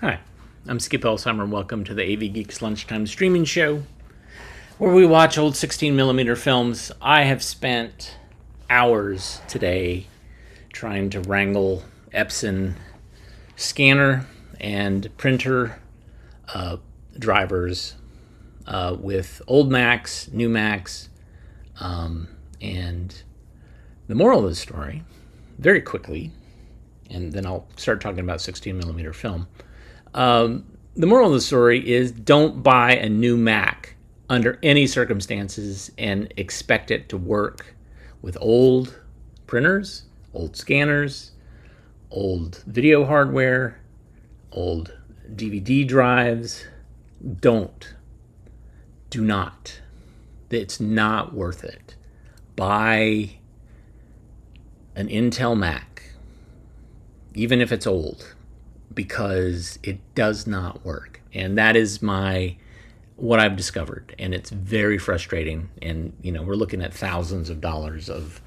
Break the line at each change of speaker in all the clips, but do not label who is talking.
Hi, I'm Skip Elsheimer. Welcome to the AV Geeks Lunchtime Streaming Show, where we watch old 16mm films. I have spent hours today trying to wrangle Epson scanner and printer drivers with old Macs, new Macs, and the moral of the story, very quickly, and then I'll start talking about 16mm film. The moral of the story is don't buy a new Mac under any circumstances and expect it to work with old printers, old scanners, old video hardware, old DVD drives. Do not. It's not worth it. Buy an Intel Mac, even if it's old, because it does not work. And that is what I've discovered, and it's very frustrating. And we're looking at thousands of dollars of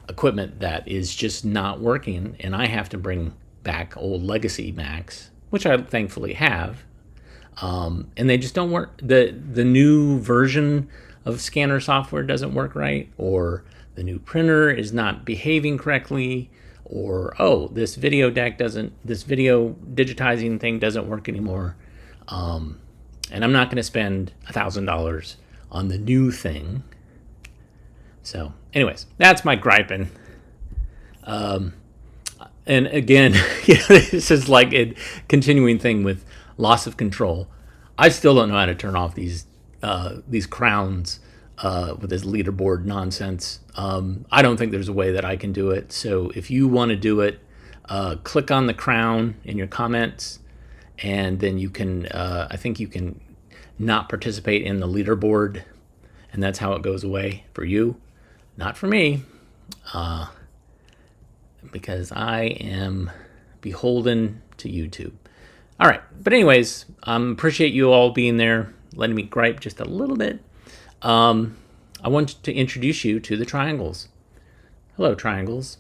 equipment that is just not working, and I have to bring back old legacy Macs, which I thankfully have, and they just don't work. The new version of scanner software doesn't work right, or the new printer is not behaving correctly, or this video digitizing thing doesn't work anymore, and I'm not going to spend $1,000 on the new thing. So anyways, that's my griping. And again, this is like a continuing thing with loss of control. I still don't know how to turn off these crowns with this leaderboard nonsense. I don't think there's a way that I can do it. So if you want to do it, click on the crown in your comments, and then you can, I think you can not participate in the leaderboard, and that's how it goes away for you, not for me, because I am beholden to YouTube. All right, but anyways, appreciate you all being there, letting me gripe just a little bit. I want to introduce you to the triangles. Hello, triangles.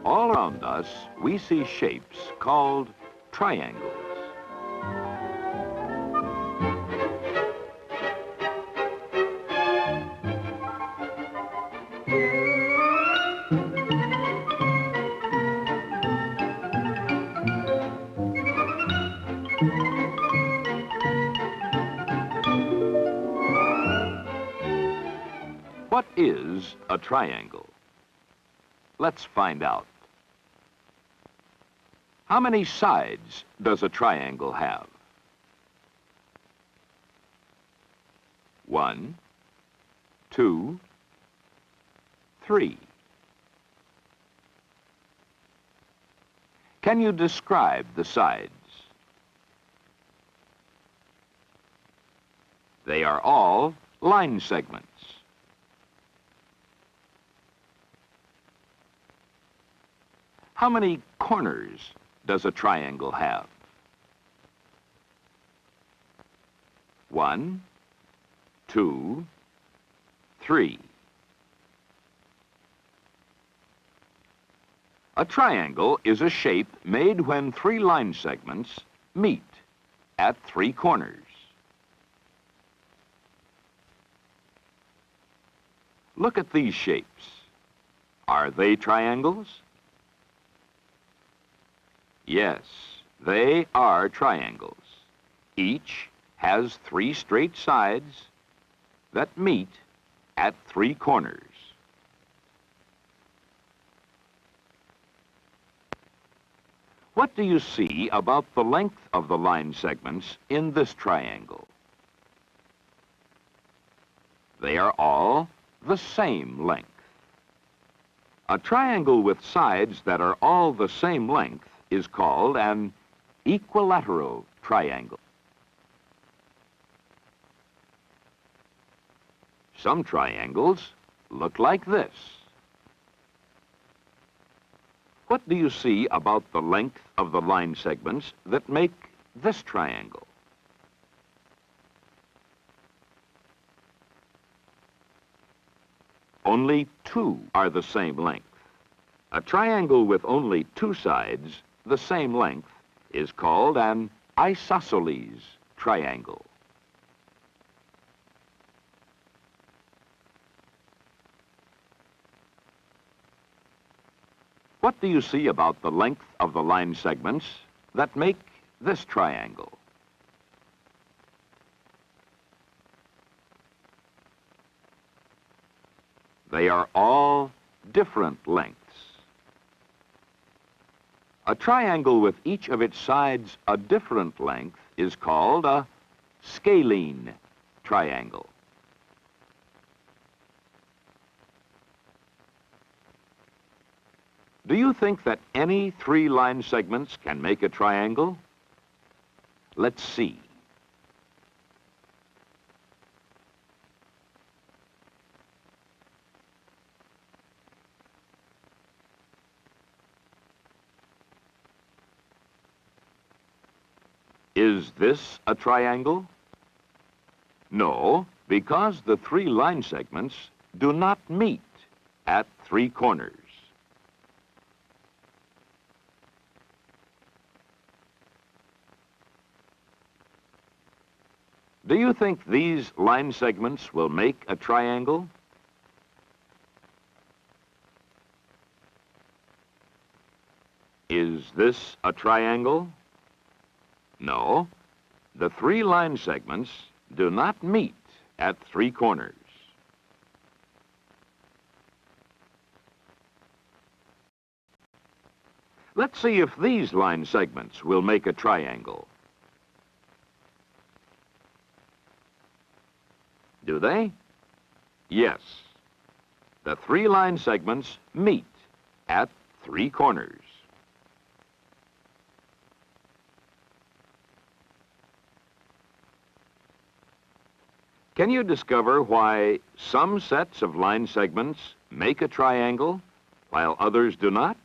All around us, we see shapes called triangles. What is a triangle? Let's find out. How many sides does a triangle have? 1, 2, 3. Can you describe the sides? They are all line segments. How many corners does a triangle have? 1, 2, 3. A triangle is a shape made when 3 line segments meet at 3 corners. Look at these shapes. Are they triangles? Yes, they are triangles. Each has 3 straight sides that meet at 3 corners. What do you see about the length of the line segments in this triangle? They are all the same length. A triangle with sides that are all the same length is called an equilateral triangle. Some triangles look like this. What do you see about the length of the line segments that make this triangle? Only two are the same length. A triangle with only two sides the same length is called an isosceles triangle. What do you see about the length of the line segments that make this triangle? They are all different lengths. A triangle with each of its sides a different length is called a scalene triangle. Do you think that any three line segments can make a triangle? Let's see. Is this a triangle? No, because the three line segments do not meet at three corners. Do you think these line segments will make a triangle? Is this a triangle? No, the three line segments do not meet at three corners. Let's see if these line segments will make a triangle. Do they? Yes. The three line segments meet at three corners. Can you discover why some sets of line segments make a triangle while others do not?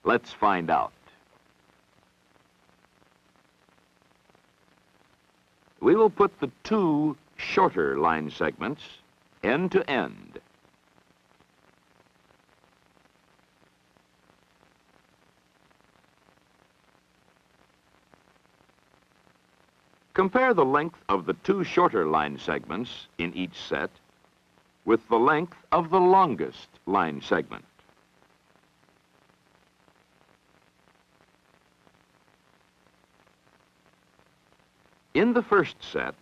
Let's find out. We will put the two shorter line segments end to end. Compare the length of the two shorter line segments in each set with the length of the longest line segment. In the first set,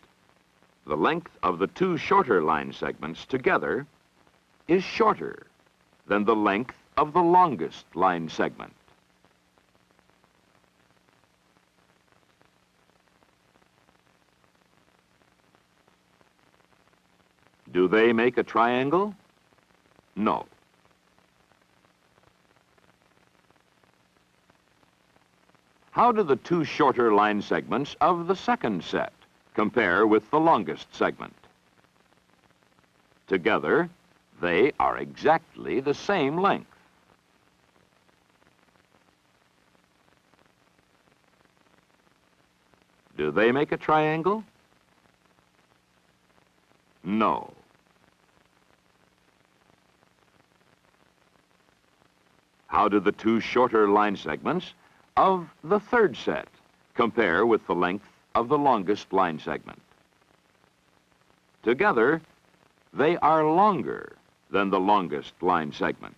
the length of the two shorter line segments together is shorter than the length of the longest line segment. Do they make a triangle? No. How do the two shorter line segments of the second set compare with the longest segment? Together, they are exactly the same length. Do they make a triangle? No. How do the two shorter line segments of the third set compare with the length of the longest line segment? Together, they are longer than the longest line segment.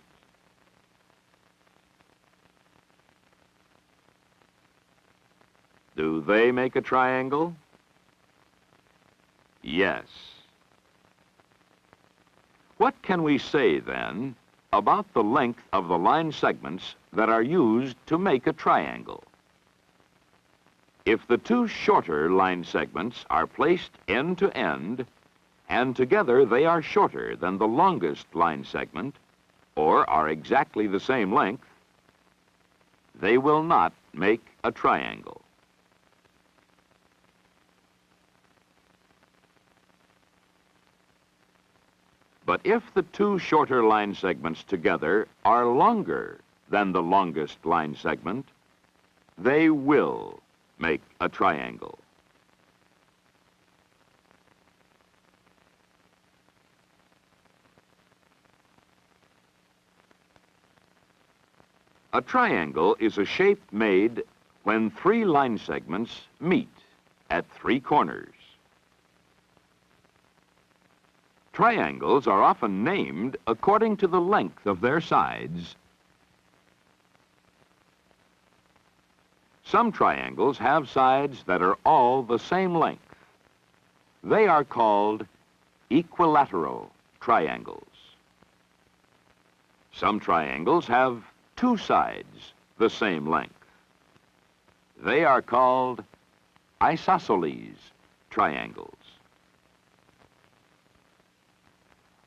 Do they make a triangle? Yes. What can we say, then, about the length of the line segments that are used to make a triangle? If the two shorter line segments are placed end to end, and together they are shorter than the longest line segment, or are exactly the same length, they will not make a triangle. But if the two shorter line segments together are longer than the longest line segment, they will make a triangle. A triangle is a shape made when three line segments meet at three corners. Triangles are often named according to the length of their sides. Some triangles have sides that are all the same length. They are called equilateral triangles. Some triangles have two sides the same length. They are called isosceles triangles.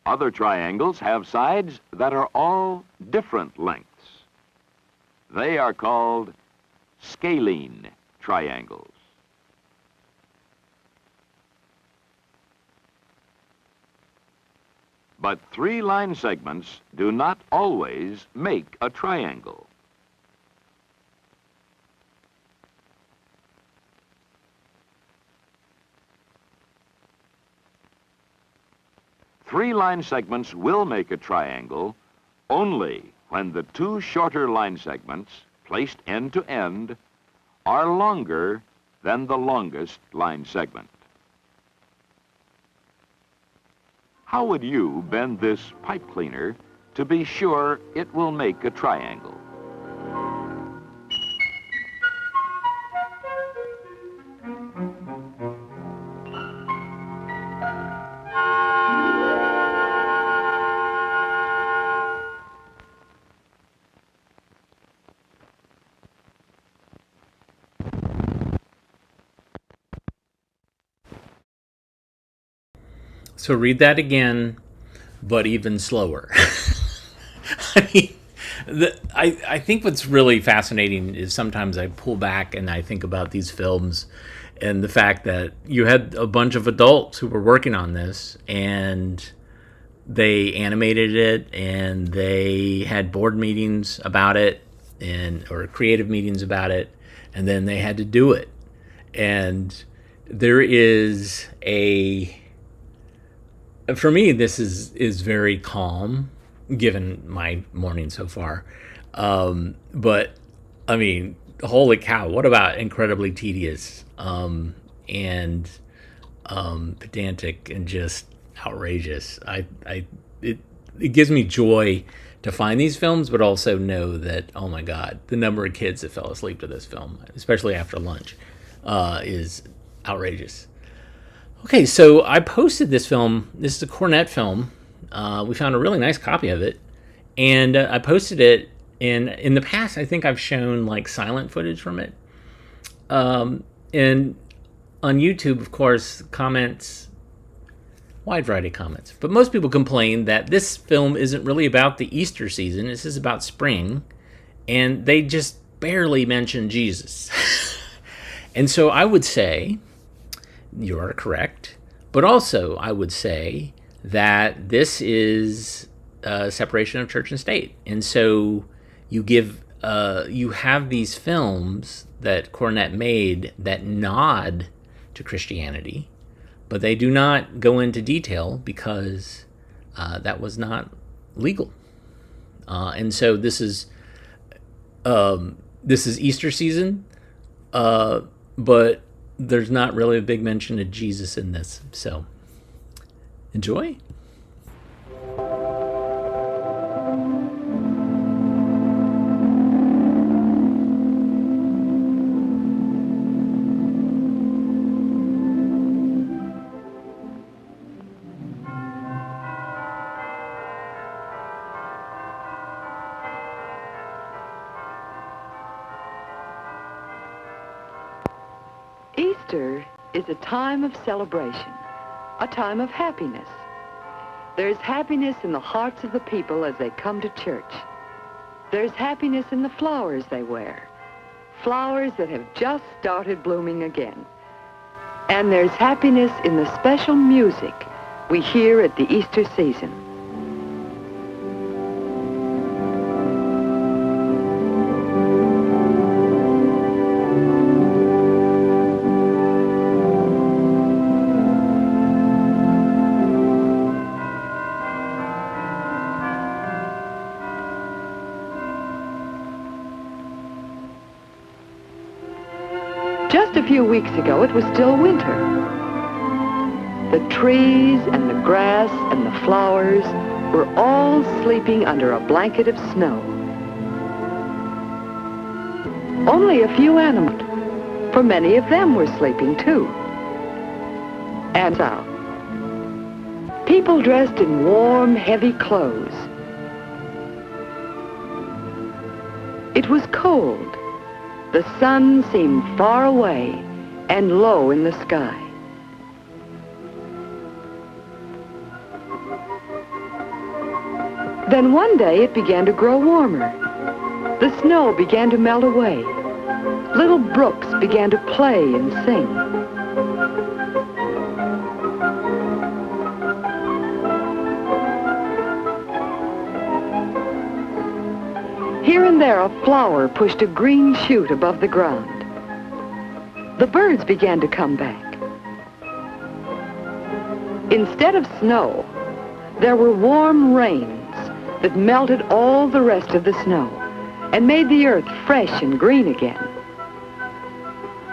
Other triangles have sides that are all different lengths. They are called scalene triangles. But three line segments do not always make a triangle. Three line segments will make a triangle only when the two shorter line segments, placed end to end, are longer than the longest line segment. How would you bend this pipe cleaner to be sure it will make a triangle?
So read that again, but even slower. I mean, I think what's really fascinating is sometimes I pull back and I think about these films and the fact that you had a bunch of adults who were working on this and they animated it and they had board meetings about it or creative meetings about it, and then they had to do it. And there is for me, this is very calm, given my morning so far. But I mean, holy cow! What about incredibly tedious and pedantic and just outrageous? It gives me joy to find these films, but also know that, oh my God, the number of kids that fell asleep to this film, especially after lunch, is outrageous. Okay, so I posted this film. This is a Cornet film. We found a really nice copy of it, and I posted it. In the past, I think I've shown like silent footage from it. And on YouTube, of course, comments, wide variety of comments. But most people complain that this film isn't really about the Easter season. This is about spring, and they just barely mention Jesus. And so I would say, you are correct. But also, I would say that this is a separation of church and state. And so you have these films that Cornet made that nod to Christianity, but they do not go into detail because that was not legal. And so this is Easter season, but there's not really a big mention of Jesus in this. So enjoy.
Easter is a time of celebration, a time of happiness. There's happiness in the hearts of the people as they come to church. There's happiness in the flowers they wear, flowers that have just started blooming again. And there's happiness in the special music we hear at the Easter season. Just a few weeks ago, it was still winter. The trees and the grass and the flowers were all sleeping under a blanket of snow. Only a few animals, for many of them were sleeping too. And out. People dressed in warm, heavy clothes. It was cold. The sun seemed far away and low in the sky. Then one day it began to grow warmer. The snow began to melt away. Little brooks began to play and sing. Here and there a flower pushed a green shoot above the ground. The birds began to come back. Instead of snow, there were warm rains that melted all the rest of the snow and made the earth fresh and green again.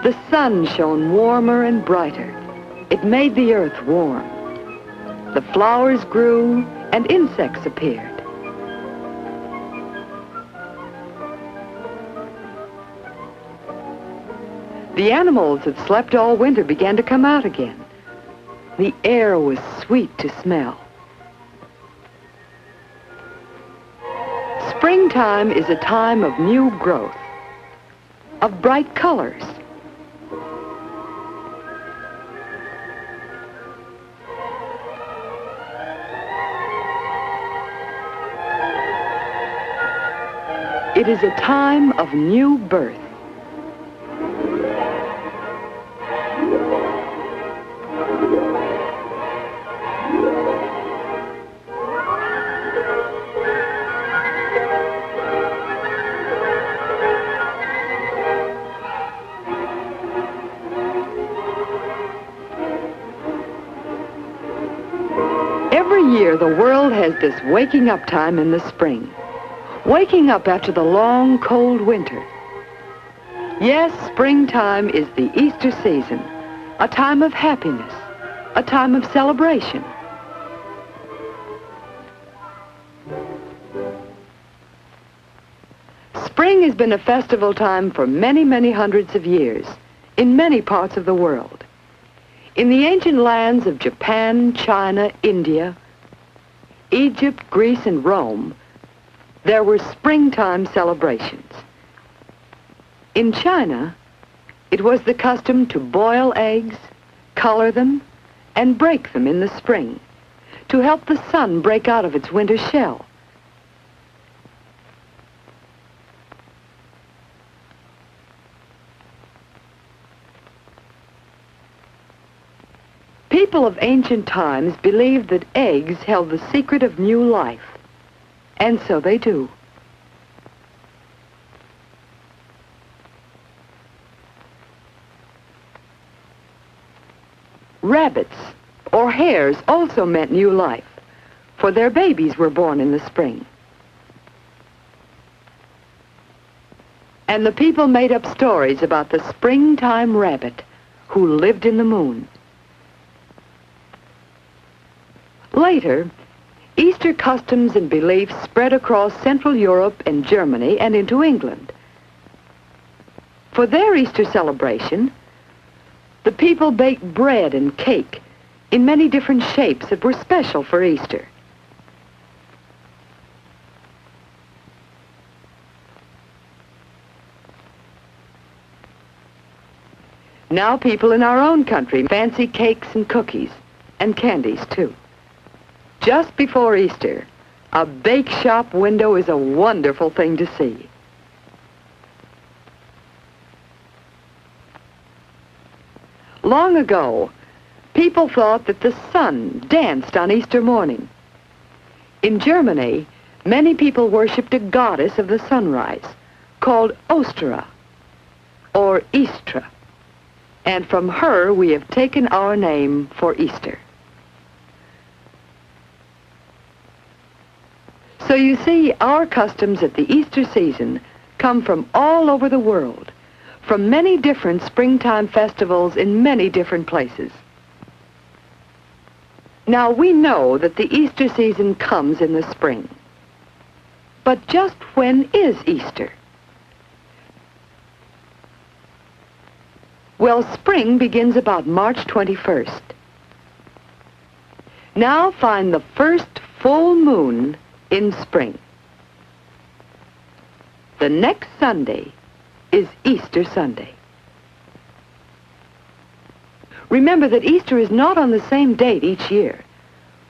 The sun shone warmer and brighter. It made the earth warm. The flowers grew and insects appeared. The animals that slept all winter began to come out again. The air was sweet to smell. Springtime is a time of new growth, of bright colors. It is a time of new birth. Every year, the world has this waking up time in the spring. Waking up after the long, cold winter. Yes, springtime is the Easter season, a time of happiness, a time of celebration. Spring has been a festival time for many, many hundreds of years in many parts of the world. In the ancient lands of Japan, China, India, Egypt, Greece, and Rome, there were springtime celebrations. In China, it was the custom to boil eggs, color them, and break them in the spring to help the sun break out of its winter shell. People of ancient times believed that eggs held the secret of new life, and so they do. Rabbits or hares also meant new life, for their babies were born in the spring. And the people made up stories about the springtime rabbit who lived in the moon. Later, Easter customs and beliefs spread across Central Europe and Germany and into England. For their Easter celebration, the people baked bread and cake in many different shapes that were special for Easter. Now people in our own country fancy cakes and cookies, and candies too. Just before Easter, a bake shop window is a wonderful thing to see. Long ago, people thought that the sun danced on Easter morning. In Germany, many people worshipped a goddess of the sunrise called Ostera, or Istra, and from her we have taken our name for Easter. So you see, our customs at the Easter season come from all over the world, from many different springtime festivals in many different places. Now, we know that the Easter season comes in the spring. But just when is Easter? Well, spring begins about March 21st. Now find the first full moon in spring. The next Sunday is Easter Sunday. Remember that Easter is not on the same date each year,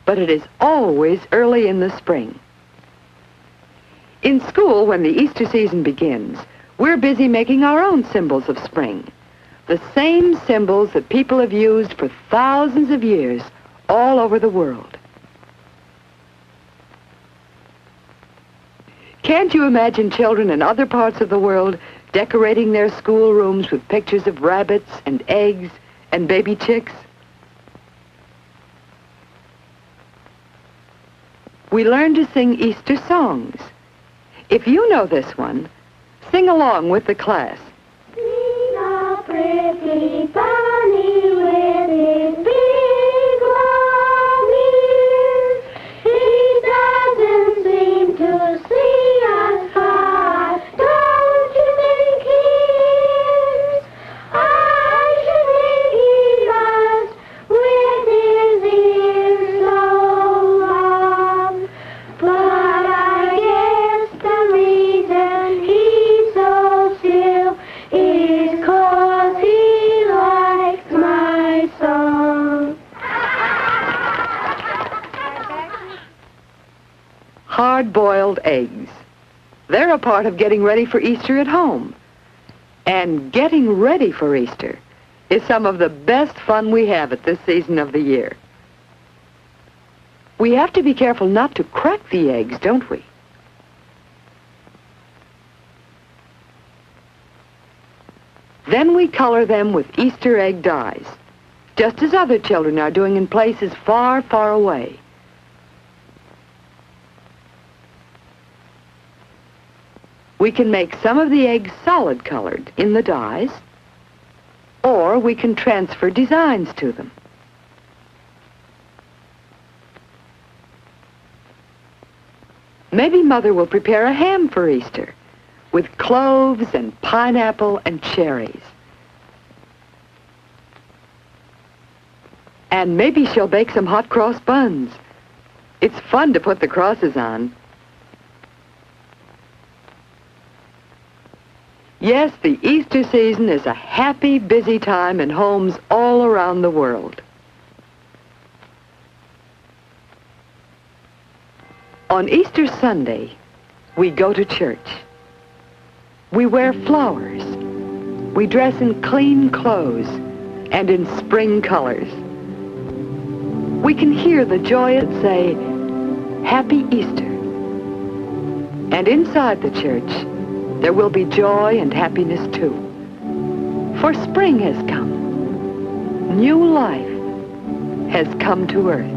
but it is always early in the spring. In school, when the Easter season begins, we're busy making our own symbols of spring, the same symbols that people have used for thousands of years all over the world. Can't you imagine children in other parts of the world decorating their schoolrooms with pictures of rabbits and eggs and baby chicks? We learn to sing Easter songs. If you know this one, sing along with the class.
He's a pretty bunny with his big long ears. He doesn't seem to see us far. Don't you think he is? I should think he does with his ears so long. But I guess the reason he's so still is 'cause he likes my song.
Hard-boiled eggs. They're a part of getting ready for Easter at home. And getting ready for Easter is some of the best fun we have at this season of the year. We have to be careful not to crack the eggs, don't we? Then we color them with Easter egg dyes, just as other children are doing in places far, far away. We can make some of the eggs solid colored in the dyes, or we can transfer designs to them. Maybe Mother will prepare a ham for Easter with cloves and pineapple and cherries. And maybe she'll bake some hot cross buns. It's fun to put the crosses on. Yes, the Easter season is a happy, busy time in homes all around the world. On Easter Sunday, we go to church. We wear flowers. We dress in clean clothes and in spring colors. We can hear the joyous say, Happy Easter. And inside the church, there will be joy and happiness too. For spring has come. New life has come to earth.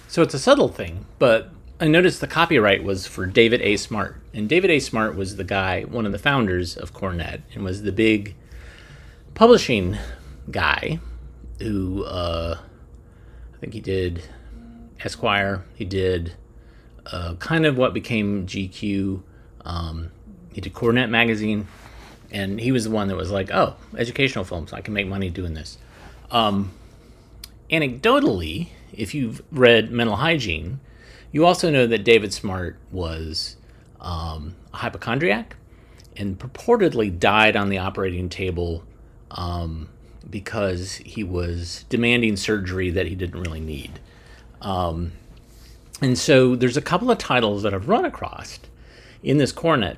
So it's a subtle thing, but I noticed the copyright was for David A. Smart. And David A. Smart was the guy, one of the founders of Cornet, and was the big publishing guy who, I think he did Esquire. He did kind of what became GQ. He did Coronet magazine, and he was the one that was like, "Oh, educational films, I can make money doing this." Anecdotally, if you've read Mental Hygiene, you also know that David Smart was a hypochondriac and purportedly died on the operating table because he was demanding surgery that he didn't really need. And so there's a couple of titles that I've run across in this Coronet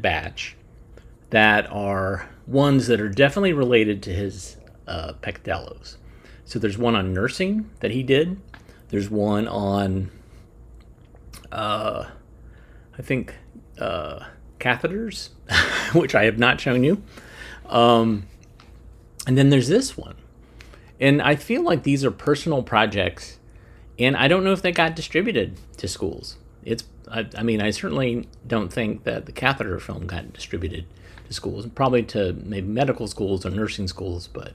batch that are ones that are definitely related to his peccadillos. So there's one on nursing that he did. There's one on, I think, catheters, which I have not shown you. And then there's this one. And I feel like these are personal projects, and I don't know if they got distributed to schools. I mean, I certainly don't think that the catheter film got distributed to schools, probably to maybe medical schools or nursing schools, but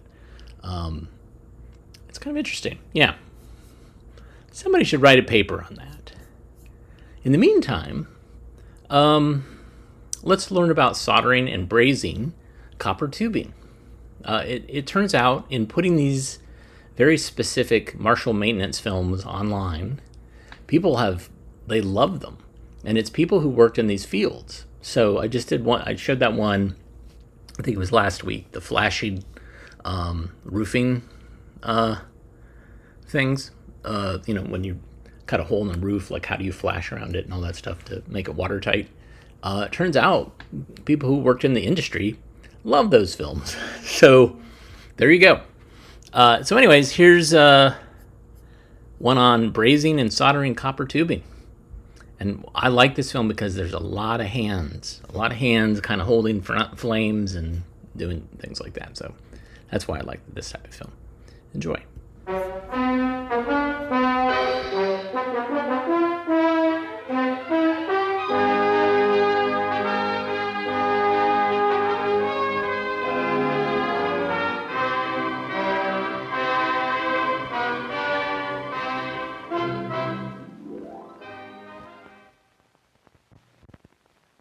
it's kind of interesting. Yeah. Somebody should write a paper on that. In the meantime, let's learn about soldering and brazing copper tubing. It turns out, in putting these very specific Marshall maintenance films online, they love them. And it's people who worked in these fields. So I just did one, I showed that one, I think it was last week, the flashy roofing things. When you cut a hole in the roof, like how do you flash around it and all that stuff to make it watertight. It turns out people who worked in the industry love those films. So there you go. So anyways, here's one on brazing and soldering copper tubing. And I like this film because there's a lot of hands kind of holding front flames and doing things like that. So that's why I like this type of film. Enjoy.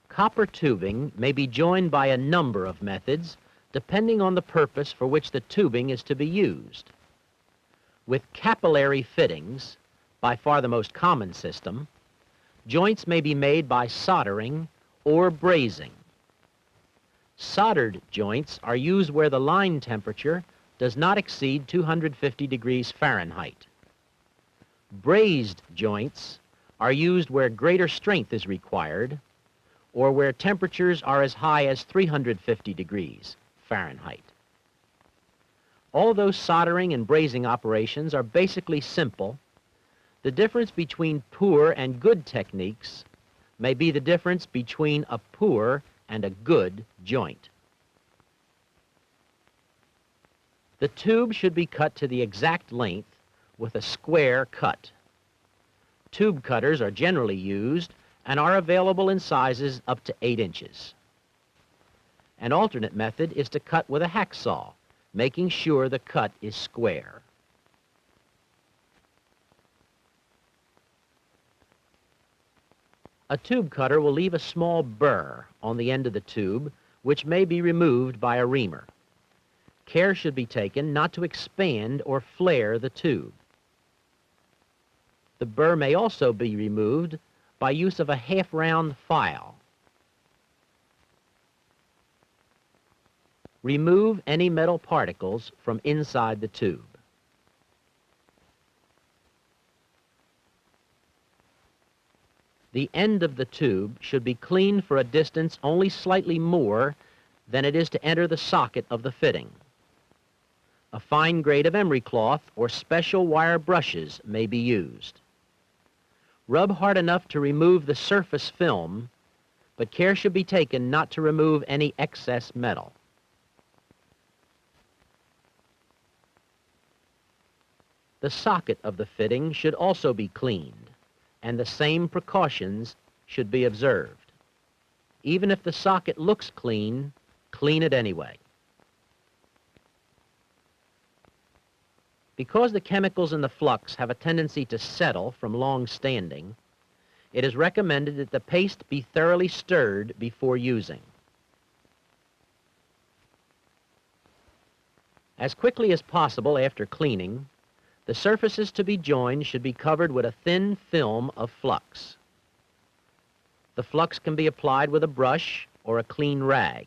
Copper tubing may be joined by a number of methods, depending on the purpose for which the tubing is to be used. With capillary fittings, by far the most common system, joints may be made by soldering or brazing. Soldered joints are used where the line temperature does not exceed 250 degrees Fahrenheit. Brazed joints are used where greater strength is required, or where temperatures are as high as 350 degrees Fahrenheit. Although soldering and brazing operations are basically simple, the difference between poor and good techniques may be the difference between a poor and a good joint. The tube should be cut to the exact length with a square cut. Tube cutters are generally used and are available in sizes up to 8 inches. An alternate method is to cut with a hacksaw, making sure the cut is square. A tube cutter will leave a small burr on the end of the tube, which may be removed by a reamer. Care should be taken not to expand or flare the tube. The burr may also be removed by use of a half-round file. Remove any metal particles from inside the tube. The end of the tube should be cleaned for a distance only slightly more than it is to enter the socket of the fitting. A fine grade of emery cloth or special wire brushes may be used. Rub hard enough to remove the surface film, but care should be taken not to remove any excess metal. The socket of the fitting should also be cleaned, and the same precautions should be observed. Even if the socket looks clean, clean it anyway. Because the chemicals in the flux have a tendency to settle from long standing, it is recommended that the paste be thoroughly stirred before using. As quickly as possible after cleaning, the surfaces to be joined should be covered with a thin film of flux. The flux can be applied with a brush or a clean rag.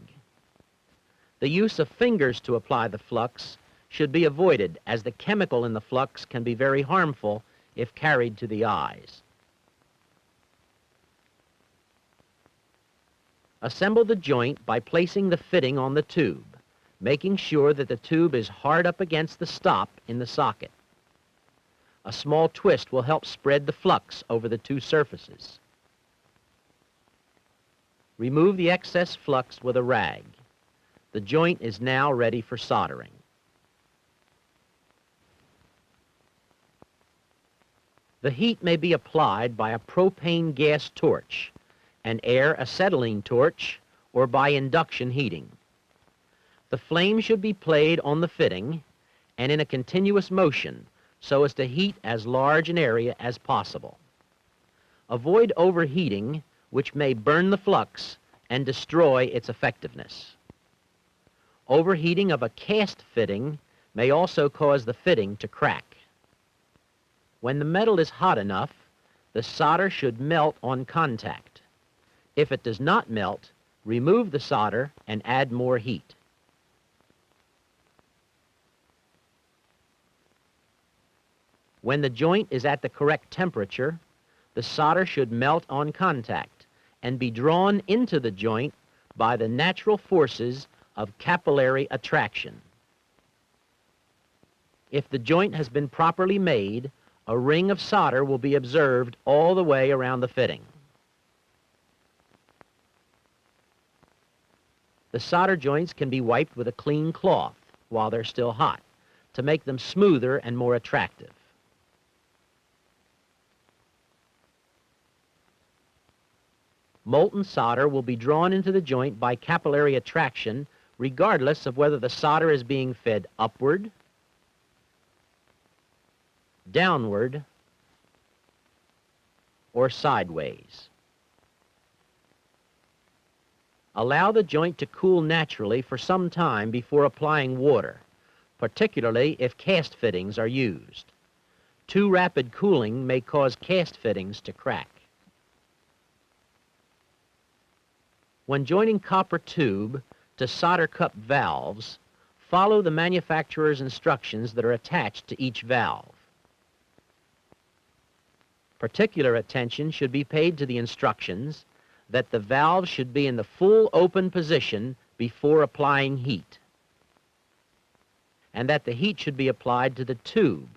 The use of fingers to apply the flux should be avoided, as the chemical in the flux can be very harmful if carried to the eyes. Assemble the joint by placing the fitting on the tube, making sure that the tube is hard up against the stop in the socket. A small twist will help spread the flux over the two surfaces. Remove the excess flux with a rag. The joint is now ready for soldering. The heat may be applied by a propane gas torch, an air acetylene torch, or by induction heating. The flame should be played on the fitting and in a continuous motion so as to heat as large an area as possible. Avoid overheating, which may burn the flux and destroy its effectiveness. Overheating of a cast fitting may also cause the fitting to crack. When the metal is hot enough, the solder should melt on contact. If it does not melt, remove the solder and add more heat. When the joint is at the correct temperature, the solder should melt on contact and be drawn into the joint by the natural forces of capillary attraction. If the joint has been properly made, a ring of solder will be observed all the way around the fitting. The solder joints can be wiped with a clean cloth while they're still hot to make them smoother and more attractive. Molten solder will be drawn into the joint by capillary attraction regardless of whether the solder is being fed upward, downward, or sideways. Allow the joint to cool naturally for some time before applying water, particularly if cast fittings are used. Too rapid cooling may cause cast fittings to crack. When joining copper tube to solder cup valves, follow the manufacturer's instructions that are attached to each valve. Particular attention should be paid to the instructions that the valve should be in the full open position before applying heat, and that the heat should be applied to the tube,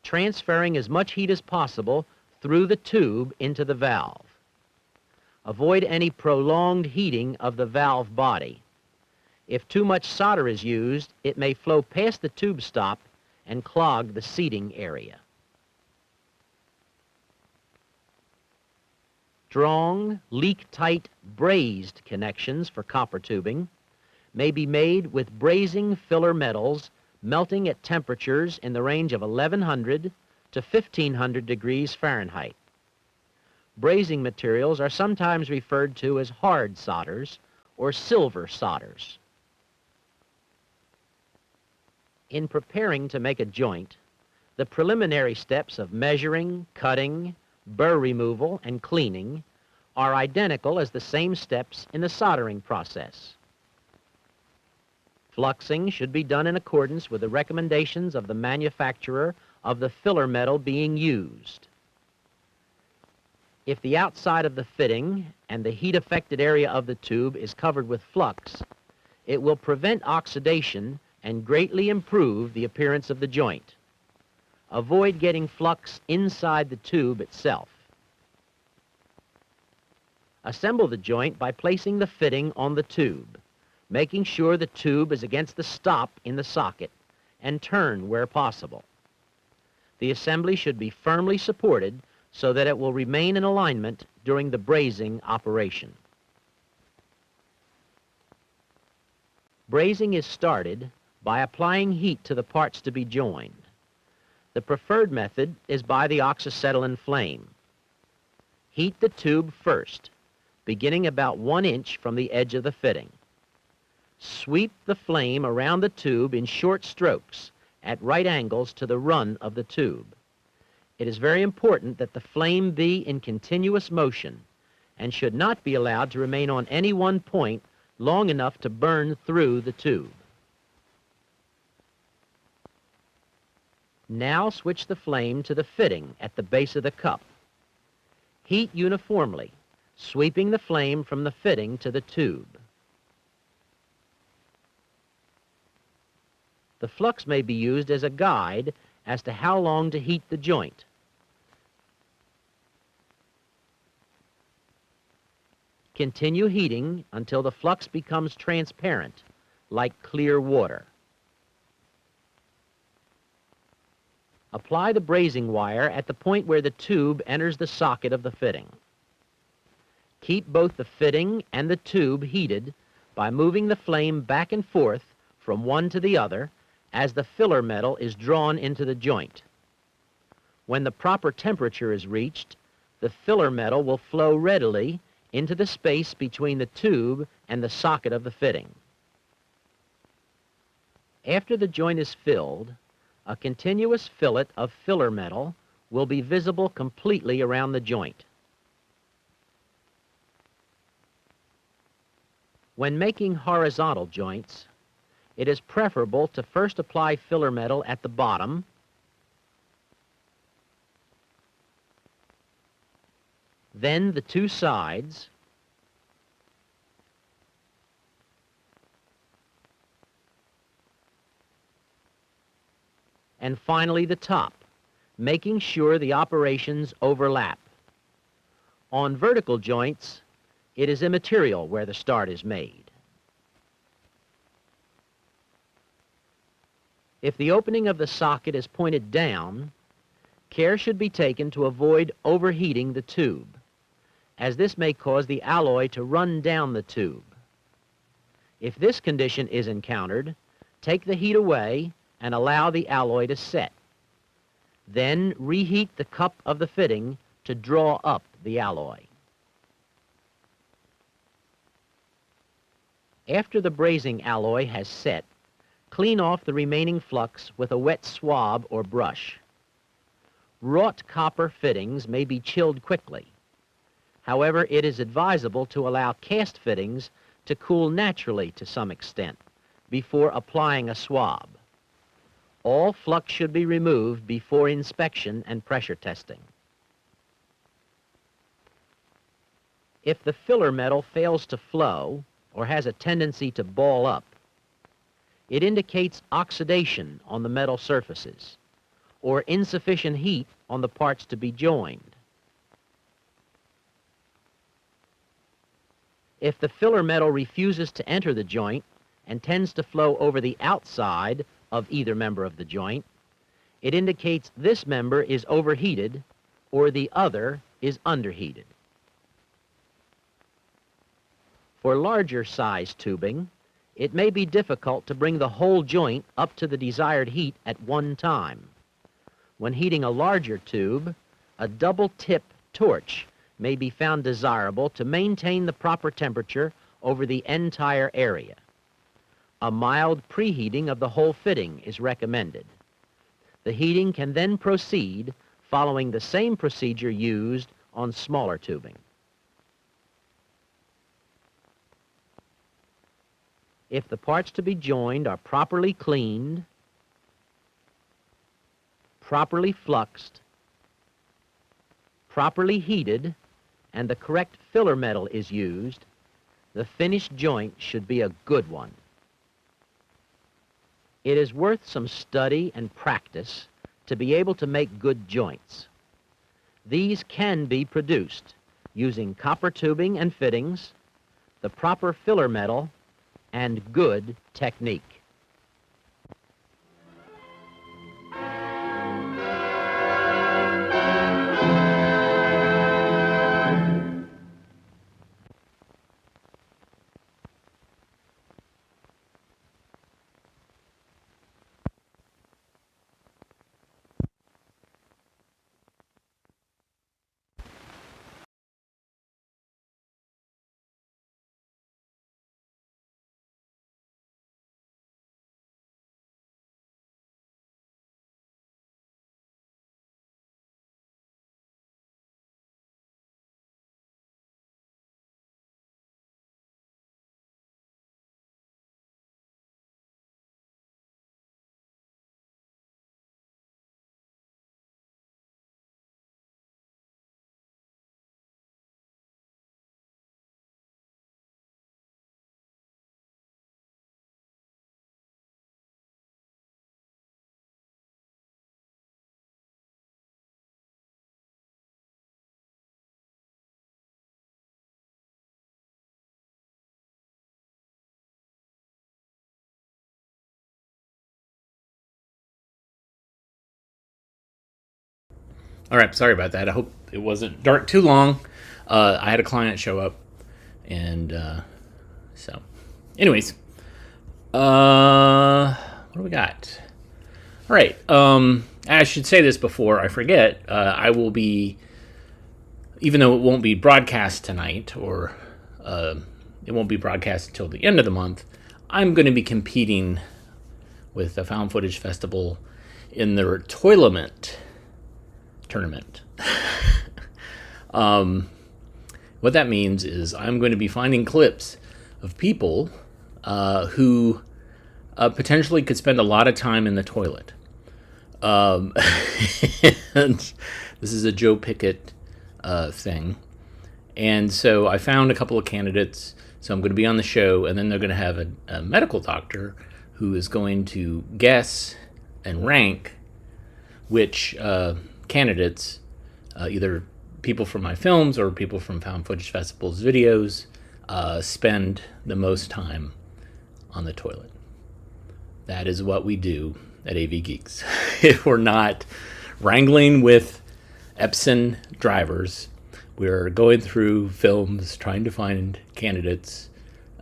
transferring as much heat as possible through the tube into the valve. Avoid any prolonged heating of the valve body. If too much solder is used, it may flow past the tube stop and clog the seating area. Strong, leak-tight brazed connections for copper tubing may be made with brazing filler metals melting at temperatures in the range of 1100 to 1500 degrees Fahrenheit. Brazing materials are sometimes referred to as hard solders or silver solders. In preparing to make a joint, the preliminary steps of measuring, cutting, burr removal, and cleaning are identical as the same steps in the soldering process. Fluxing should be done in accordance with the recommendations of the manufacturer of the filler metal being used. If the outside of the fitting and the heat-affected area of the tube is covered with flux, it will prevent oxidation and greatly improve the appearance of the joint. Avoid getting flux inside the tube itself. Assemble the joint by placing the fitting on the tube, making sure the tube is against the stop in the socket, and turn where possible. The assembly should be firmly supported so that it will remain in alignment during the brazing operation. Brazing is started by applying heat to the parts to be joined. The preferred method is by the oxyacetylene flame. Heat the tube first, beginning about 1 inch from the edge of the fitting. Sweep the flame around the tube in short strokes at right angles to the run of the tube. It is very important that the flame be in continuous motion and should not be allowed to remain on any one point long enough to burn through the tube. Now switch the flame to the fitting at the base of the cup. Heat uniformly, sweeping the flame from the fitting to the tube. The flux may be used as a guide as to how long to heat the joint. Continue heating until the flux becomes transparent, like clear water. Apply the brazing wire at the point where the tube enters the socket of the fitting. Keep both the fitting and the tube heated by moving the flame back and forth from one to the other as the filler metal is drawn into the joint. When the proper temperature is reached, the filler metal will flow readily into the space between the tube and the socket of the fitting. After the joint is filled, a continuous fillet of filler metal will be visible completely around the joint. When making horizontal joints, it is preferable to first apply filler metal at the bottom, then the two sides, and finally the top, making sure the operations overlap. On vertical joints, it is immaterial where the start is made. If the opening of the socket is pointed down, care should be taken to avoid overheating the tube, as this may cause the alloy to run down the tube. If this condition is encountered, take the heat away and allow the alloy to set. Then reheat the cup of the fitting to draw up the alloy. After the brazing alloy has set, clean off the remaining flux with a wet swab or brush. Wrought copper fittings may be chilled quickly. However, it is advisable to allow cast fittings to cool naturally to some extent before applying a swab. All flux should be removed before inspection and pressure testing. If the filler metal fails to flow or has a tendency to ball up, it indicates oxidation on the metal surfaces or insufficient heat on the parts to be joined. If the filler metal refuses to enter the joint and tends to flow over the outside of either member of the joint, it indicates this member is overheated or the other is underheated. For larger size tubing, it may be difficult to bring the whole joint up to the desired heat at one time. When heating a larger tube, a double tip torch may be found desirable to maintain the proper temperature over the entire area. A mild preheating of the whole fitting is recommended. The heating can then proceed following the same procedure used on smaller tubing. If the parts to be joined are properly cleaned, properly fluxed, properly heated, and the correct filler metal is used, the finished joint should be a good one. It is worth some study and practice to be able to make good joints. These can be produced using copper tubing and fittings, the proper filler metal, and good technique.
All right, sorry about that. I hope it wasn't dark too long. I had a client show up, and so, anyways, what do we got? All right. I should say this before I forget. I will be, even though it won't be broadcast tonight, or it won't be broadcast until the end of the month, I'm going to be competing with the Found Footage Festival in their Toilement tournament. What that means is I'm going to be finding clips of people who potentially could spend a lot of time in the toilet. And this is a Joe Pickett thing. And so I found a couple of candidates. So I'm going to be on the show, and then they're going to have a medical doctor who is going to guess and rank which candidates, either people from my films or people from Found Footage Festival's videos, spend the most time on the toilet. That is what we do at AV Geeks. If we're not wrangling with Epson drivers, we're going through films trying to find candidates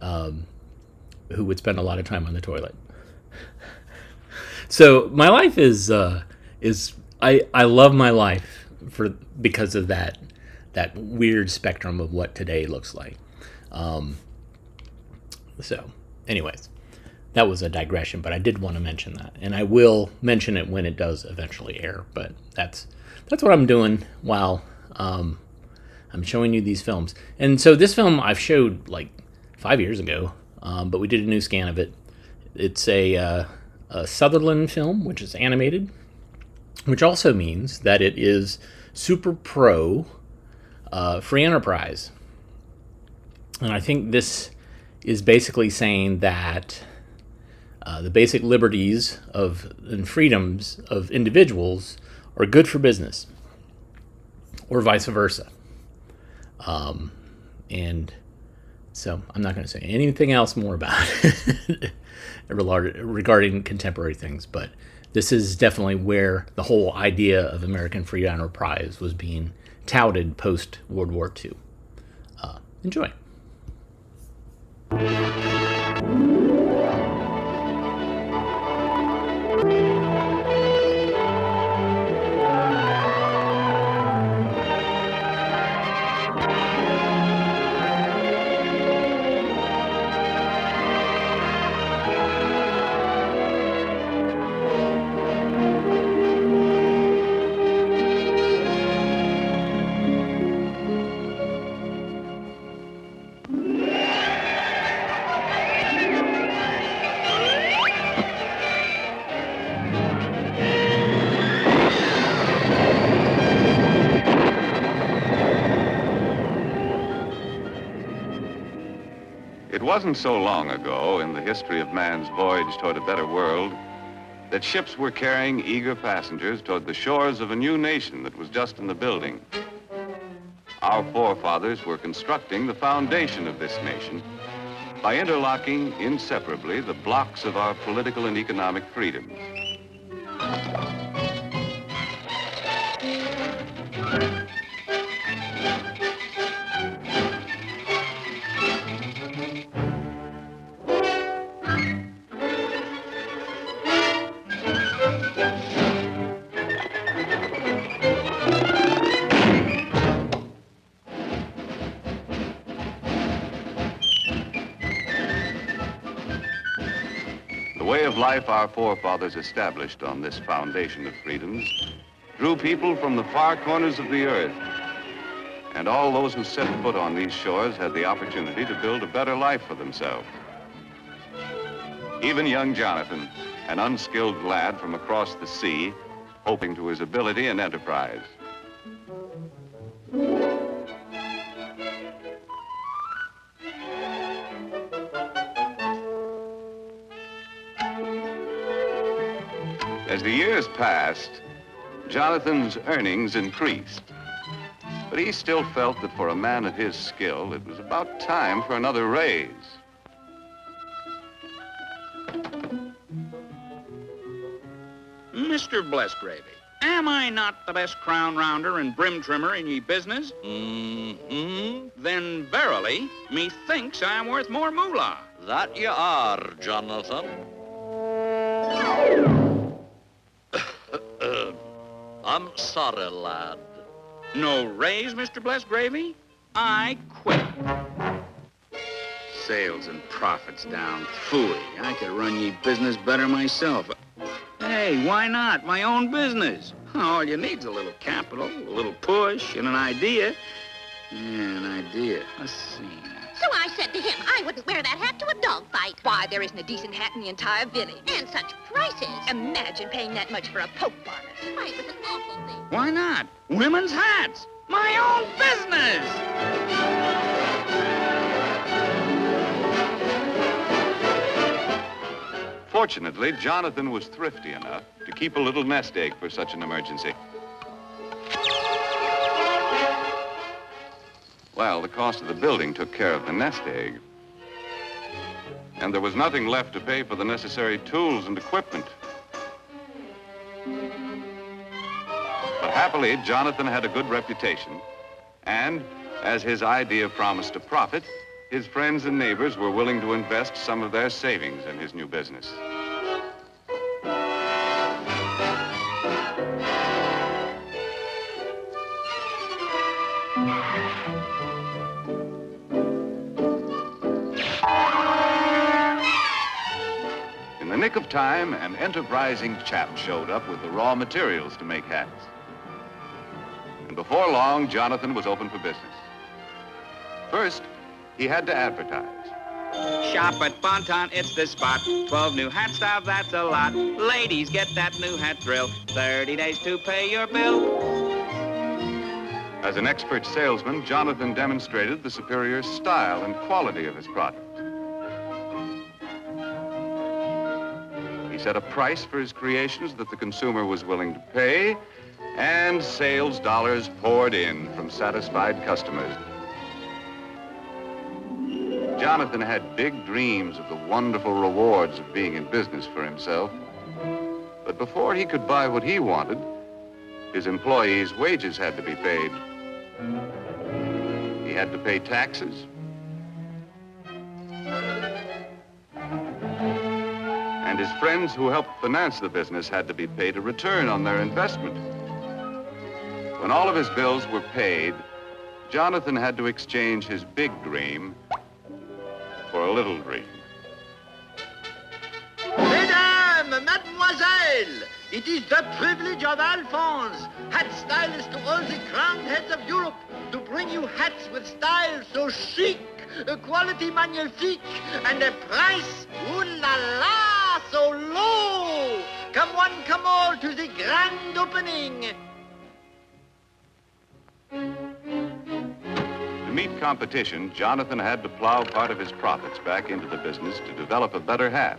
who would spend a lot of time on the toilet. So my life is I love my life because of that weird spectrum of what today looks like. So, anyways, that was a digression, but I did want to mention that, and I will mention it when it does eventually air. But that's what I'm doing while I'm showing you these films. And so this film I've showed like 5 years ago, but we did a new scan of it. It's a Sutherland film, which is animated, which also means that it is Super Pro free enterprise. And I think this is basically saying that the basic liberties and freedoms of individuals are good for business, or vice versa. And so I'm not going to say anything else more about it regarding contemporary things, but this is definitely where the whole idea of American free enterprise was being touted post World War II. Enjoy.
It wasn't so long ago in the history of man's voyage toward a better world that ships were carrying eager passengers toward the shores of a new nation that was just in the building. Our forefathers were constructing the foundation of this nation by interlocking inseparably the blocks of our political and economic freedoms. The way of life our forefathers established on this foundation of freedoms drew people from the far corners of the earth. And all those who set foot on these shores had the opportunity to build a better life for themselves. Even young Jonathan, an unskilled lad from across the sea, hoping to his ability and enterprise. As the years passed, Jonathan's earnings increased. But he still felt that for a man of his skill, it was about time for another raise.
Mr. Blessgravy, Am I not the best crown rounder and brim trimmer in ye business?
Mm-hmm.
Then verily, methinks I am worth more moolah.
That you are, Jonathan. I'm sorry, lad.
No raise, Mr. Blessed Gravy? I quit. Sales and profits down. Phooey, I could run ye business better myself. Hey, why not? My own business. All you need's a little capital, a little push, and an idea. Yeah, an idea. Let's see.
So I said to him, I wouldn't wear that hat to a dog fight. Why, there isn't a decent hat in the entire village. And such prices. Imagine paying that much for a poke bonnet. Why, it was an awful thing.
Why not? Women's hats. My own business.
Fortunately, Jonathan was thrifty enough to keep a little nest egg for such an emergency. Well, the cost of the building took care of the nest egg. And there was nothing left to pay for the necessary tools and equipment. But happily, Jonathan had a good reputation. And as his idea promised a profit, his friends and neighbors were willing to invest some of their savings in his new business. In the nick of time, an enterprising chap showed up with the raw materials to make hats. And before long, Jonathan was open for business. First, he had to advertise.
Shop at Bonton, it's the spot. 12 new hat styles, that's a lot. Ladies, get that new hat thrill. 30 days to pay your bill.
As an expert salesman, Jonathan demonstrated the superior style and quality of his product. He set a price for his creations that the consumer was willing to pay, and sales dollars poured in from satisfied customers. Jonathan had big dreams of the wonderful rewards of being in business for himself. But before he could buy what he wanted, his employees' wages had to be paid. He had to pay taxes. And his friends who helped finance the business had to be paid a return on their investment. When all of his bills were paid, Jonathan had to exchange his big dream for a little dream.
Mesdames, mademoiselles, it is the privilege of Alphonse, hat stylist to all the crowned heads of Europe, to bring you hats with style so chic, a quality magnifique, and a price, ooh la la, so low. Come one, come all to the grand opening.
To meet competition, Jonathan had to plow part of his profits back into the business to develop a better hat.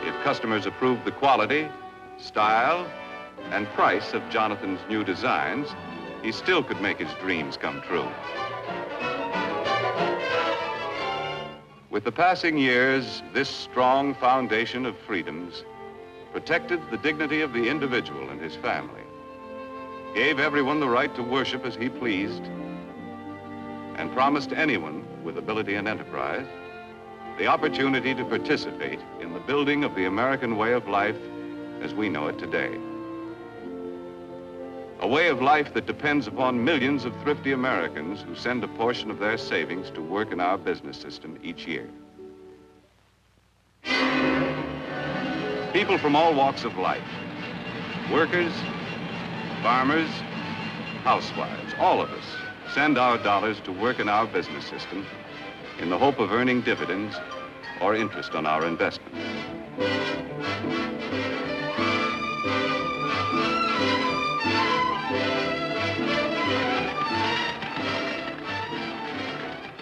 If customers approved the quality, style, and price of Jonathan's new designs, he still could make his dreams come true. With the passing years, this strong foundation of freedoms protected the dignity of the individual and his family, gave everyone the right to worship as he pleased, and promised anyone with ability and enterprise the opportunity to participate in the building of the American way of life as we know it today. A way of life that depends upon millions of thrifty Americans who send a portion of their savings to work in our business system each year. People from all walks of life, workers, farmers, housewives, all of us send our dollars to work in our business system in the hope of earning dividends or interest on our investments.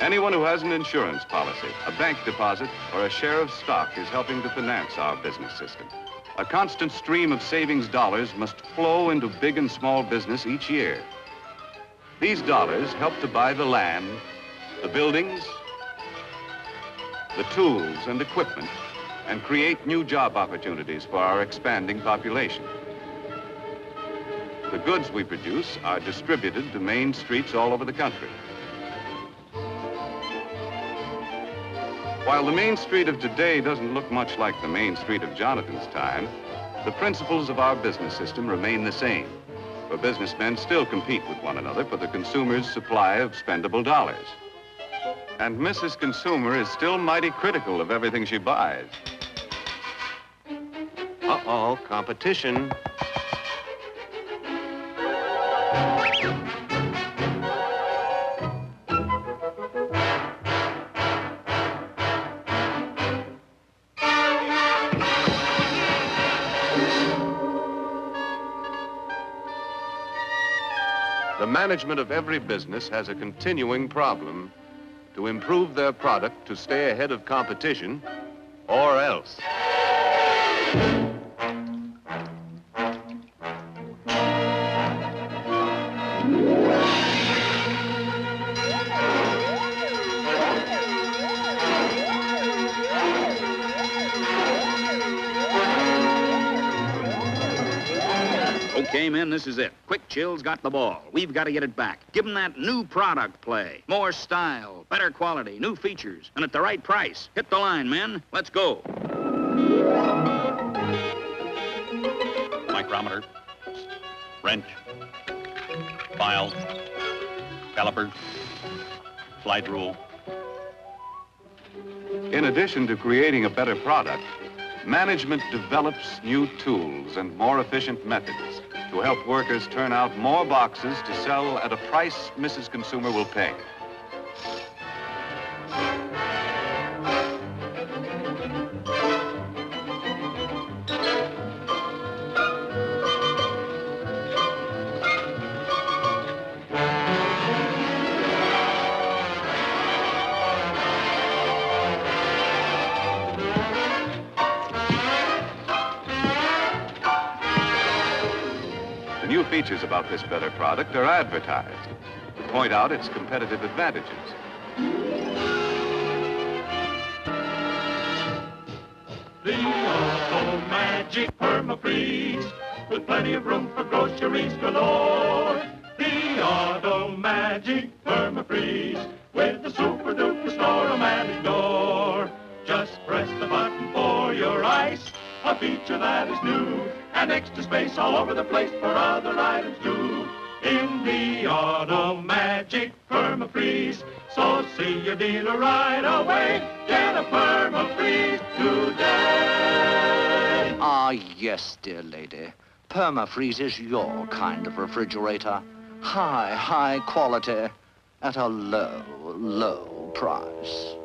Anyone who has an insurance policy, a bank deposit, or a share of stock is helping to finance our business system. A constant stream of savings dollars must flow into big and small business each year. These dollars help to buy the land, the buildings, the tools and equipment, and create new job opportunities for our expanding population. The goods we produce are distributed to main streets all over the country. While the Main Street of today doesn't look much like the Main Street of Jonathan's time, the principles of our business system remain the same, for businessmen still compete with one another for the consumer's supply of spendable dollars. And Mrs. Consumer is still mighty critical of everything she buys. Uh-oh, competition. The management of every business has a continuing problem to improve their product to stay ahead of competition, or else.
Okay, men, this is it. Quick Chill's got the ball. We've got to get it back. Give them that new product play. More style, better quality, new features, and at the right price. Hit the line, men. Let's go.
Micrometer, wrench, file, caliper, slide rule.
In addition to creating a better product, management develops new tools and more efficient methods to help workers turn out more boxes to sell at a price Mrs. Consumer will pay. New features about this better product are advertised to point out its competitive advantages.
The Auto Magic Permafreeze, with plenty of room for groceries galore. The Auto Magic Permafreeze, with the super duper store-o-matic door. Just press the button for your ice, a feature that is new, and extra space all over the place for other items too. In the Auto Magic Permafreeze, so see your dealer right away. Get a Permafreeze today.
Ah, yes, dear lady. Permafreeze is your kind of refrigerator. High quality at a low price.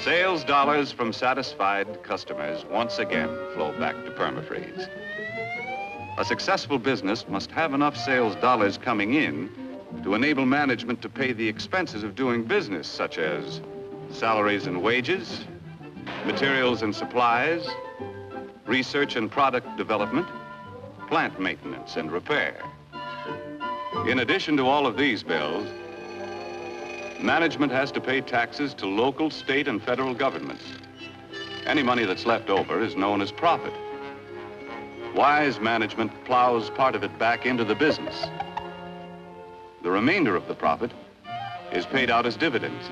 Sales dollars from satisfied customers once again flow back to Permafreeze. A successful business must have enough sales dollars coming in to enable management to pay the expenses of doing business, such as salaries and wages, materials and supplies, research and product development, plant maintenance and repair. In addition to all of these bills, management has to pay taxes to local, state, and federal governments. Any money that's left over is known as profit. Wise management plows part of it back into the business. The remainder of the profit is paid out as dividends.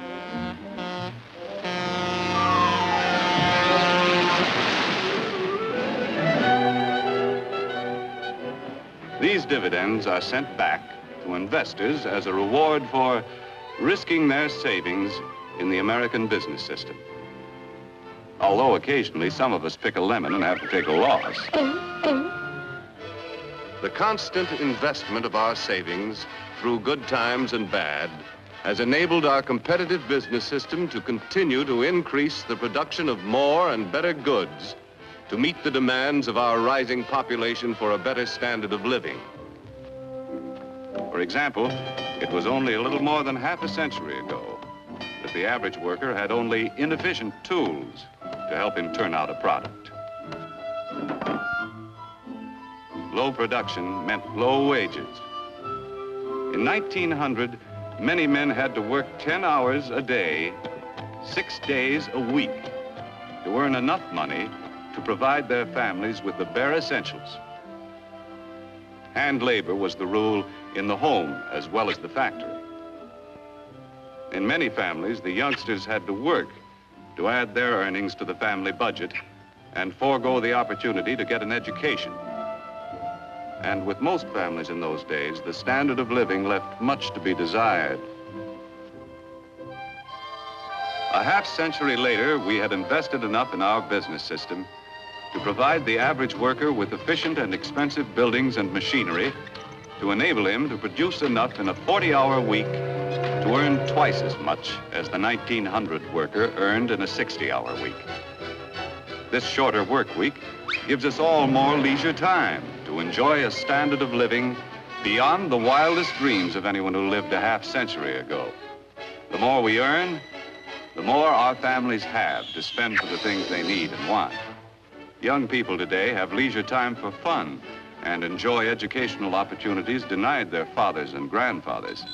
These dividends are sent back to investors as a reward for risking their savings in the American business system. Although occasionally some of us pick a lemon and have to take a loss. The constant investment of our savings through good times and bad has enabled our competitive business system to continue to increase the production of more and better goods to meet the demands of our rising population for a better standard of living. For example, it was only a little more than half a century ago that the average worker had only inefficient tools to help him turn out a product. Low production meant low wages. In 1900, many men had to work 10 hours a day, 6 days a week. to earn enough money to provide their families with the bare essentials. Hand labor was the rule in the home as well as the factory. In many families, the youngsters had to work to add their earnings to the family budget and forego the opportunity to get an education. And with most families in those days, the standard of living left much to be desired. A half-century later, we had invested enough in our business system to provide the average worker with efficient and expensive buildings and machinery to enable him to produce enough in a 40-hour week to earn twice as much as the 1900 worker earned in a 60-hour week. This shorter work week gives us all more leisure time to enjoy a standard of living beyond the wildest dreams of anyone who lived a half-century ago. The more we earn, the more our families have to spend for the things they need and want. Young people today have leisure time for fun and enjoy educational opportunities denied their fathers and grandfathers.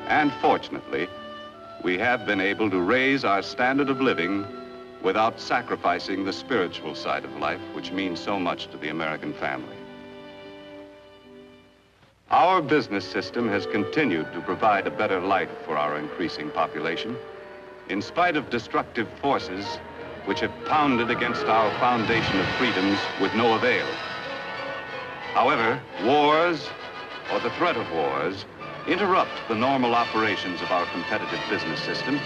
And fortunately, we have been able to raise our standard of living without sacrificing the spiritual side of life, which means so much to the American family. Our business system has continued to provide a better life for our increasing population, in spite of destructive forces which have pounded against our foundation of freedoms with no avail. However, wars, or the threat of wars, interrupt the normal operations of our competitive business system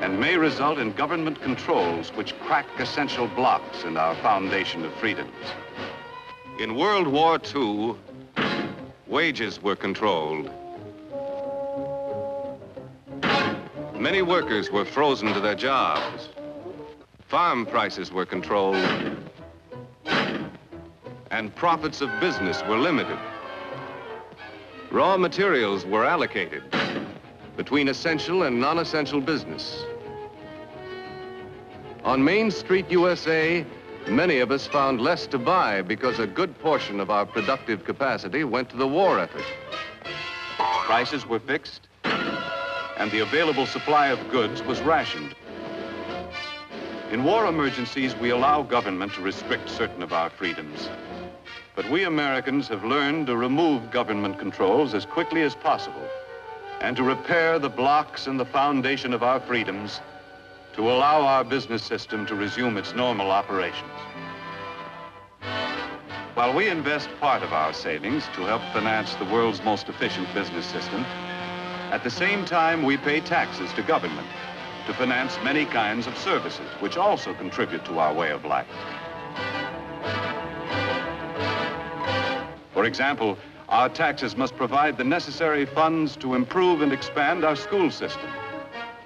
and may result in government controls which crack essential blocks in our foundation of freedoms. In World War II, wages were controlled. Many workers were frozen to their jobs. Farm prices were controlled, and profits of business were limited. Raw materials were allocated between essential and non-essential business. On Main Street, USA, many of us found less to buy because a good portion of our productive capacity went to the war effort. Prices were fixed, and the available supply of goods was rationed. In war emergencies, we allow government to restrict certain of our freedoms. But we Americans have learned to remove government controls as quickly as possible and to repair the blocks in the foundation of our freedoms to allow our business system to resume its normal operations. While we invest part of our savings to help finance the world's most efficient business system, at the same time we pay taxes to government to finance many kinds of services, which also contribute to our way of life. For example, our taxes must provide the necessary funds to improve and expand our school system.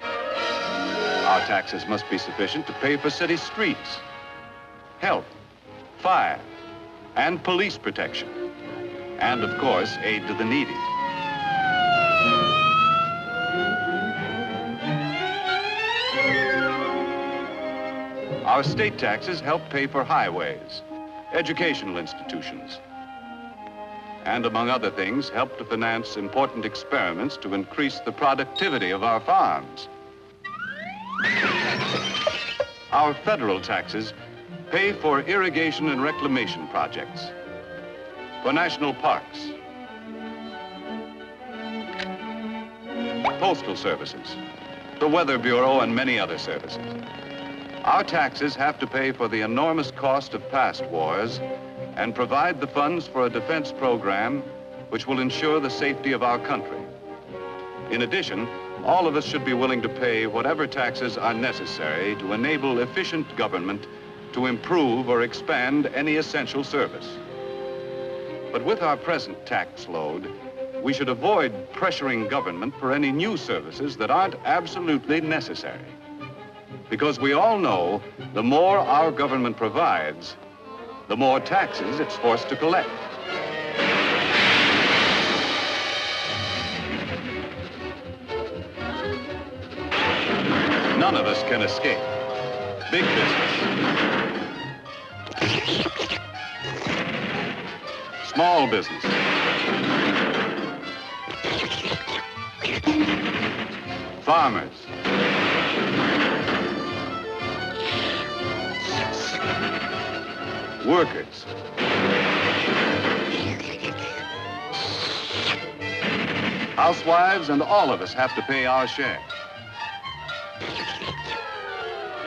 Our taxes must be sufficient to pay for city streets, health, fire, and police protection, and of course, aid to the needy. Our state taxes help pay for highways, educational institutions, and among other things, help to finance important experiments to increase the productivity of our farms. Our federal taxes pay for irrigation and reclamation projects, for national parks, postal services, the Weather Bureau, and many other services. Our taxes have to pay for the enormous cost of past wars and provide the funds for a defense program which will ensure the safety of our country. In addition, all of us should be willing to pay whatever taxes are necessary to enable efficient government to improve or expand any essential service. But with our present tax load, we should avoid pressuring government for any new services that aren't absolutely necessary. Because we all know the more our government provides, the more taxes it's forced to collect. None of us can escape. Big business small businesses. Farmers. Workers. Housewives, and all of us have to pay our share.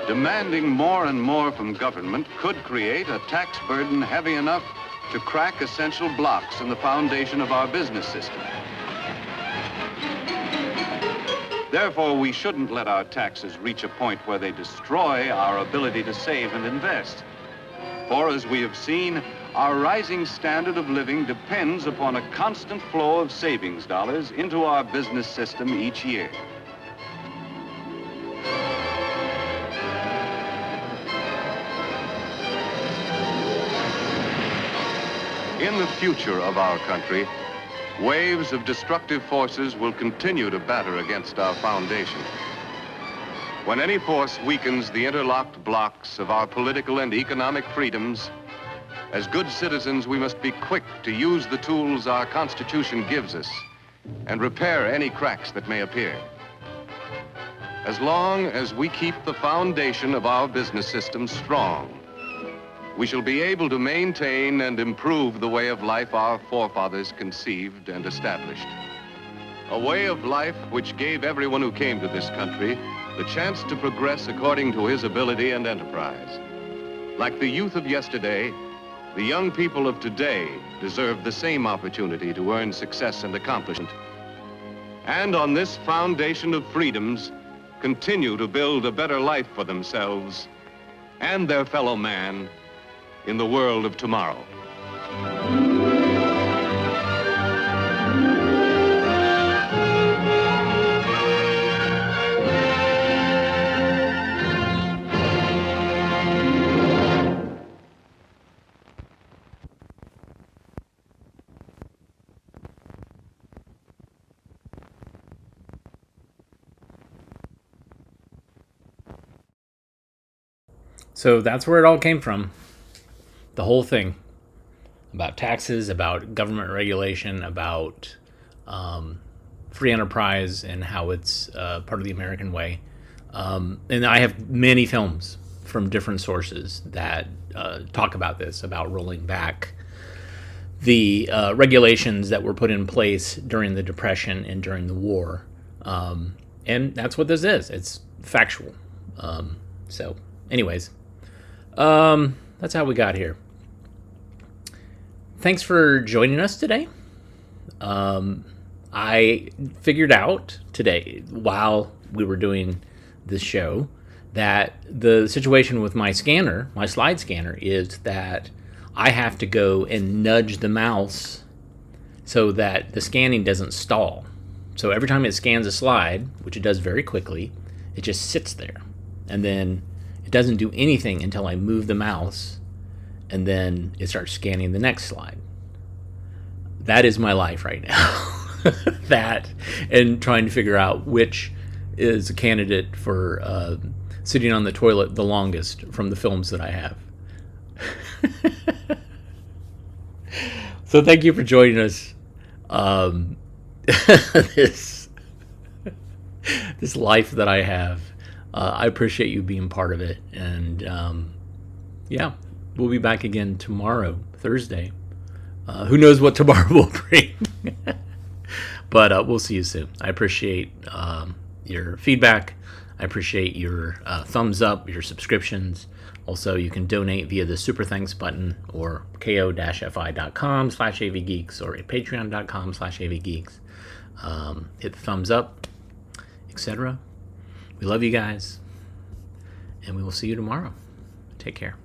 Demanding more and more from government could create a tax burden heavy enough to crack essential blocks in the foundation of our business system. Therefore, we shouldn't let our taxes reach a point where they destroy our ability to save and invest. For as we have seen, our rising standard of living depends upon a constant flow of savings dollars into our business system each year. In the future of our country, waves of destructive forces will continue to batter against our foundation. When any force weakens the interlocked blocks of our political and economic freedoms, as good citizens, we must be quick to use the tools our Constitution gives us and repair any cracks that may appear. As long as we keep the foundation of our business system strong, we shall be able to maintain and improve the way of life our forefathers conceived and established. A way of life which gave everyone who came to this country the chance to progress according to his ability and enterprise. Like the youth of yesterday, the young people of today deserve the same opportunity to earn success and accomplishment. And on this foundation of freedoms, continue to build a better life for themselves and their fellow man in the world of tomorrow.
So that's where it all came from. The whole thing about taxes, about government regulation, about free enterprise and how it's part of the American way. And I have many films from different sources that talk about this, about rolling back the regulations that were put in place during the Depression and during the war. And that's what this is. It's factual. So anyways, that's how we got here. Thanks for joining us today. I figured out today, while we were doing this show, that the situation with my scanner, my slide scanner, is that I have to go and nudge the mouse so that the scanning doesn't stall. So every time it scans a slide, which it does very quickly, it just sits there. And then it doesn't do anything until I move the mouse, and then it starts scanning the next slide. That is my life right now. That, and trying to figure out which is a candidate for sitting on the toilet the longest from the films that I have. So thank you for joining us. This life that I have. I appreciate you being part of it. And yeah, we'll be back again tomorrow, Thursday. Who knows what tomorrow will bring. But we'll see you soon. I appreciate your feedback. I appreciate your thumbs up, your subscriptions. Also, you can donate via the Super Thanks button or ko-fi.com/avgeeks or patreon.com/avgeeks. Hit the thumbs up, etc. We love you guys, and we will see you tomorrow. Take care.